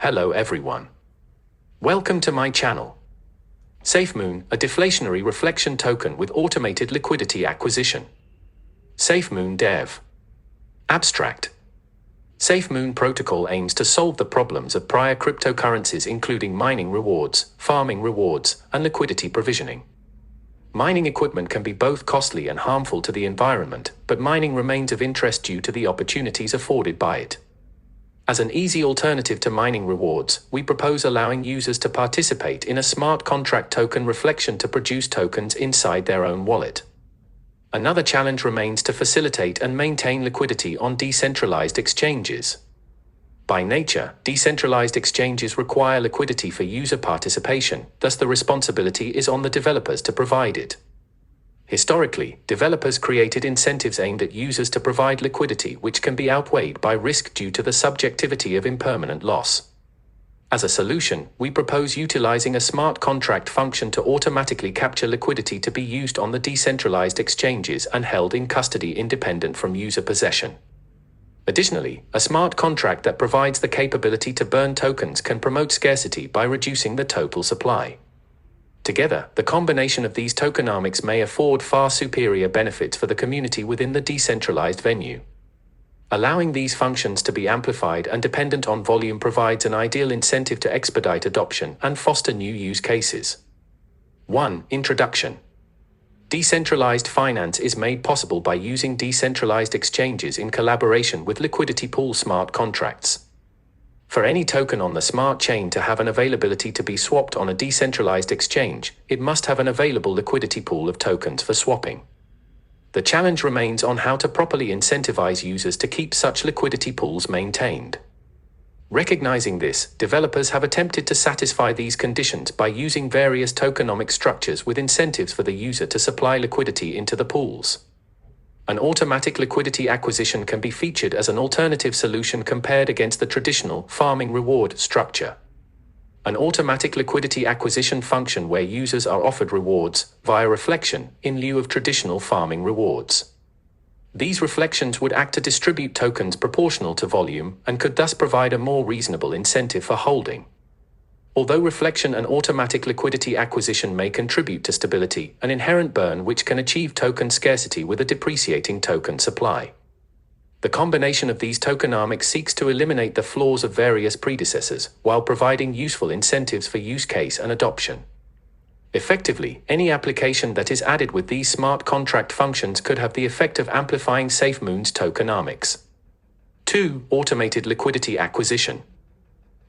Hello everyone. Welcome to my channel. Safemoon, a deflationary reflection token with automated liquidity acquisition. Safemoon Dev. Abstract. Safemoon protocol aims to solve the problems of prior cryptocurrencies, including mining rewards, farming rewards, and liquidity provisioning. Mining equipment can be both costly and harmful to the environment, but mining remains of interest due to the opportunities afforded by it. As an easy alternative to mining rewards, we propose allowing users to participate in a smart contract token reflection to produce tokens inside their own wallet. Another challenge remains to facilitate and maintain liquidity on decentralized exchanges. By nature, decentralized exchanges require liquidity for user participation, thus the responsibility is on the developers to provide it. Historically, developers created incentives aimed at users to provide liquidity, which can be outweighed by risk due to the subjectivity of impermanent loss. As a solution, we propose utilizing a smart contract function to automatically capture liquidity to be used on the decentralized exchanges and held in custody independent from user possession. Additionally, a smart contract that provides the capability to burn tokens can promote scarcity by reducing the total supply. Together, the combination of these tokenomics may afford far superior benefits for the community within the decentralized venue. Allowing these functions to be amplified and dependent on volume provides an ideal incentive to expedite adoption and foster new use cases. 1. Introduction. Decentralized finance is made possible by using decentralized exchanges in collaboration with liquidity pool smart contracts. For any token on the smart chain to have an availability to be swapped on a decentralized exchange, it must have an available liquidity pool of tokens for swapping. The challenge remains on how to properly incentivize users to keep such liquidity pools maintained. Recognizing this, developers have attempted to satisfy these conditions by using various tokenomic structures with incentives for the user to supply liquidity into the pools. An automatic liquidity acquisition can be featured as an alternative solution compared against the traditional farming reward structure. An automatic liquidity acquisition function where users are offered rewards via reflection in lieu of traditional farming rewards. These reflections would act to distribute tokens proportional to volume and could thus provide a more reasonable incentive for holding. Although reflection and automatic liquidity acquisition may contribute to stability, an inherent burn which can achieve token scarcity with a depreciating token supply. The combination of these tokenomics seeks to eliminate the flaws of various predecessors, while providing useful incentives for use case and adoption. Effectively, any application that is added with these smart contract functions could have the effect of amplifying Safemoon's tokenomics. 2. Automated liquidity acquisition.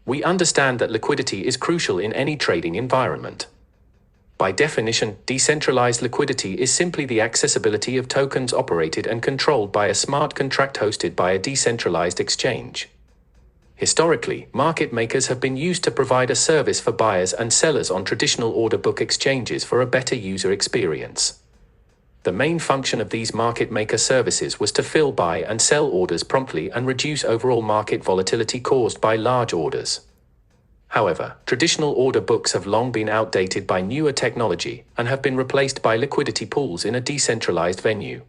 We understand that liquidity is crucial in any trading environment. By definition, decentralized liquidity is simply the accessibility of tokens operated and controlled by a smart contract hosted by a decentralized exchange. Historically, market makers have been used to provide a service for buyers and sellers on traditional order book exchanges for a better user experience. The main function of these market maker services was to fill buy and sell orders promptly and reduce overall market volatility caused by large orders. However, traditional order books have long been outdated by newer technology and have been replaced by liquidity pools in a decentralized venue.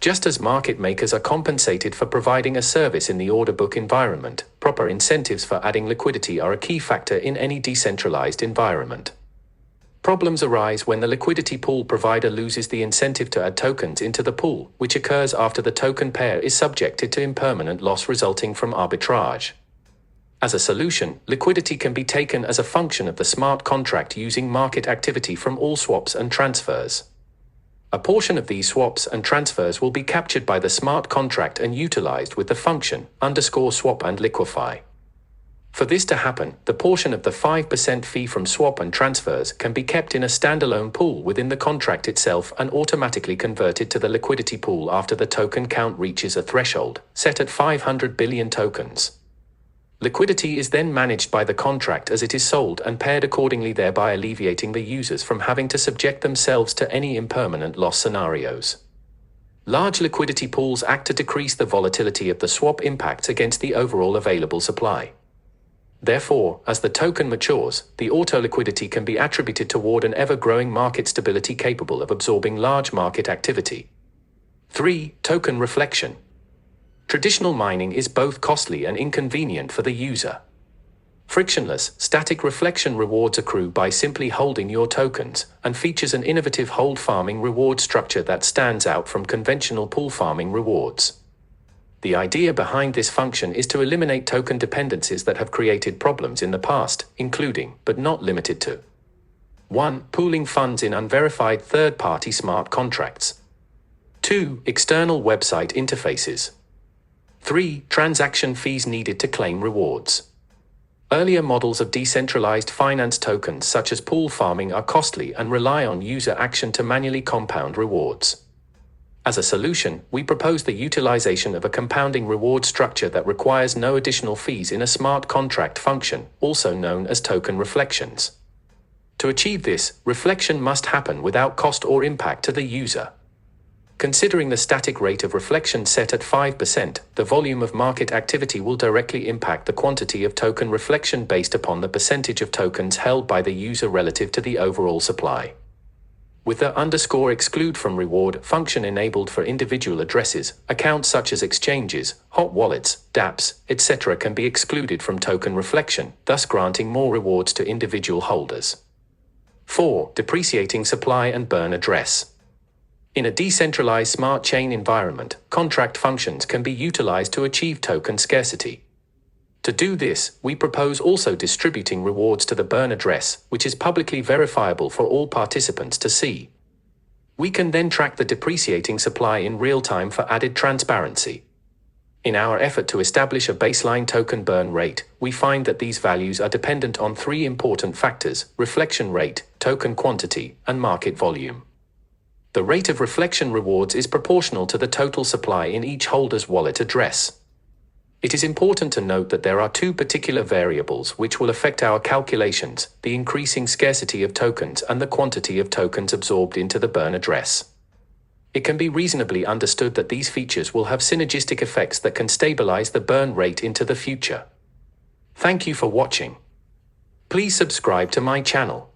Just as market makers are compensated for providing a service in the order book environment, proper incentives for adding liquidity are a key factor in any decentralized environment. Problems arise when the liquidity pool provider loses the incentive to add tokens into the pool, which occurs after the token pair is subjected to impermanent loss resulting from arbitrage. As a solution, liquidity can be taken as a function of the smart contract using market activity from all swaps and transfers. A portion of these swaps and transfers will be captured by the smart contract and utilized with the function _swap and liquefy. For this to happen, the portion of the 5% fee from swap and transfers can be kept in a standalone pool within the contract itself and automatically converted to the liquidity pool after the token count reaches a threshold, set at 500 billion tokens. Liquidity is then managed by the contract as it is sold and paired accordingly, thereby alleviating the users from having to subject themselves to any impermanent loss scenarios. Large liquidity pools act to decrease the volatility of the swap impacts against the overall available supply. Therefore, as the token matures, the auto-liquidity can be attributed toward an ever-growing market stability capable of absorbing large market activity. 3. Token reflection. Traditional mining is both costly and inconvenient for the user. Frictionless, static reflection rewards accrue by simply holding your tokens, and features an innovative hold farming reward structure that stands out from conventional pool farming rewards. The idea behind this function is to eliminate token dependencies that have created problems in the past, including, but not limited to: 1. Pooling funds in unverified third-party smart contracts. 2. External website interfaces. 3. Transaction fees needed to claim rewards. Earlier models of decentralized finance tokens such as pool farming are costly and rely on user action to manually compound rewards. As a solution, we propose the utilization of a compounding reward structure that requires no additional fees in a smart contract function, also known as token reflections. To achieve this, reflection must happen without cost or impact to the user. Considering the static rate of reflection set at 5%, the volume of market activity will directly impact the quantity of token reflection based upon the percentage of tokens held by the user relative to the overall supply. With the _exclude from reward function enabled for individual addresses, accounts such as exchanges, hot wallets, dApps, etc. can be excluded from token reflection, thus granting more rewards to individual holders. 4. Depreciating supply and burn address. In a decentralized smart chain environment, contract functions can be utilized to achieve token scarcity. To do this, we propose also distributing rewards to the burn address, which is publicly verifiable for all participants to see. We can then track the depreciating supply in real time for added transparency. In our effort to establish a baseline token burn rate, we find that these values are dependent on 3 important factors: reflection rate, token quantity, and market volume. The rate of reflection rewards is proportional to the total supply in each holder's wallet address. It is important to note that there are 2 particular variables which will affect our calculations: the increasing scarcity of tokens and the quantity of tokens absorbed into the burn address. It can be reasonably understood that these features will have synergistic effects that can stabilize the burn rate into the future. Thank you for watching. Please subscribe to my channel.